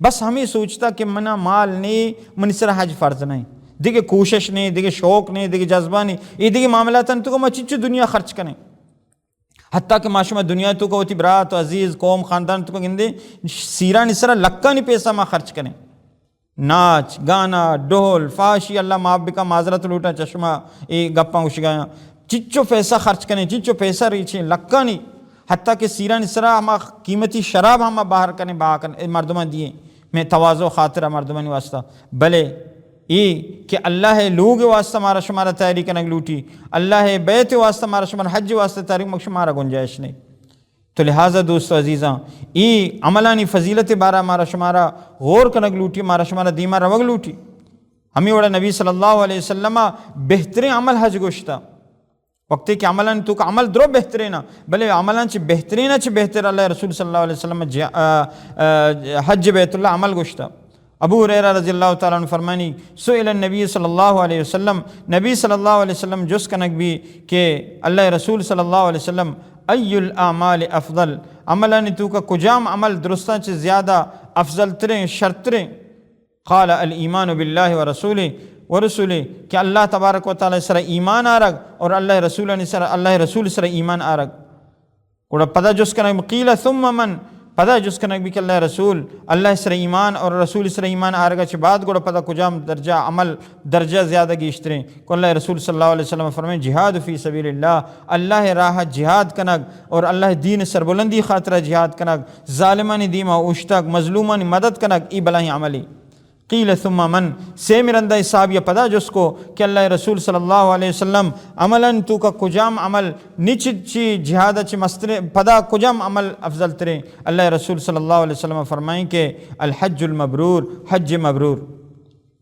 بس ہمیں سوچتا کہ منا مال نہیں من سر حج فرض نہیں دیکھے کوشش نہیں دیکھے شوق نہیں دیکھے جذبہ نہیں یہ دیکھے معاملات تو کو مچچو دنیا خرچ کریں حتیٰ کہ معاشمہ دنیا تو کو ہوتی برات و عزیز قوم خاندان تو کو گندے سیرہ نسرہ لکا نہیں پیسہ ماں خرچ کریں ناچ گانا ڈھول فاشی اللہ معاف بکا معذرت لوٹا چشمہ گپاں اُش گیا چچو پیسہ خرچ کریں چچو پیسہ ریچیں لکا نہیں حتیٰ کہ سیرہ نسرہ ہما قیمتی شراب ہما باہر کریں باہر کریں مردمہ دیئے میں تواضع خاطرہ مردمانی واسطہ بلے یہ کہ اللہ لوگ واسطہ مارا شمارا تیاری کنگ لوٹی اللہ بیت واسطہ مارا شمارا حج واسطہ تیاری مک شمارا گنجائش نہیں تو لہٰذا دوستو عزیزاں ای عملانی فضیلت بارہ مارا شمارا غور کنگ لوٹی مارا شمارا دیما روگ لوٹی ہمیں وڑا نبی صلی اللہ علیہ وسلم بہترین عمل حج گوشتا وقتی کہ عملان تو کا عمل درو بہترین بلے عملان چی بہترین چی بہتر اللہ رسول صلی اللہ علیہ وسلم حج بیت اللہ عمل گوشتا ابو ہریرہ رضی اللہ تعالیٰ عنہ فرمانی سئل النبی صلی اللہ علیہ وسلم نبی صلی اللہ علیہ وسلم جس کنک بھی کہ اللہ رسول صلی اللہ علیہ وسلم ای الاعمال افضل عملان تو کا کجام عمل درستان چی زیادہ افضل تریں شرط تریں قال الایمان باللہ ورسولہ کہ اللہ تبارک و تعالیٰ سر ایمان آرگ اور اللہ رسول سر ایمان آرگ کوڑا پدا جس کنک قیل ثم من پدا جس کنک بھی کہ اللہ رسول اللہ سر ایمان اور رسول سر ایمان آرگا چھ بعد گوڑا پدا کجام درجہ عمل درجہ زیادہ گیشتریں کہ اللہ رسول صلی اللہ علیہ وسلم فرمائیں جہاد فی سبیل اللہ راہ جہاد کنگ اور اللہ دین سربلندی خاطرہ جہاد کنگ ظالمانی دیما اوشتاک مظلومانی مدد کنگ ای بلاہی عملی قیل ثم من سے مرندہ صاحب یا پدا جس کو کہ اللہ رسول صلی اللہ علیہ وسلم عملاً تو کا کجام عمل نیچ چی جہاد چی مستر پدا کجام عمل افضل ترے اللہ رسول صلی اللہ علیہ وسلم فرمائیں کہ الحج المبرور حج مبرور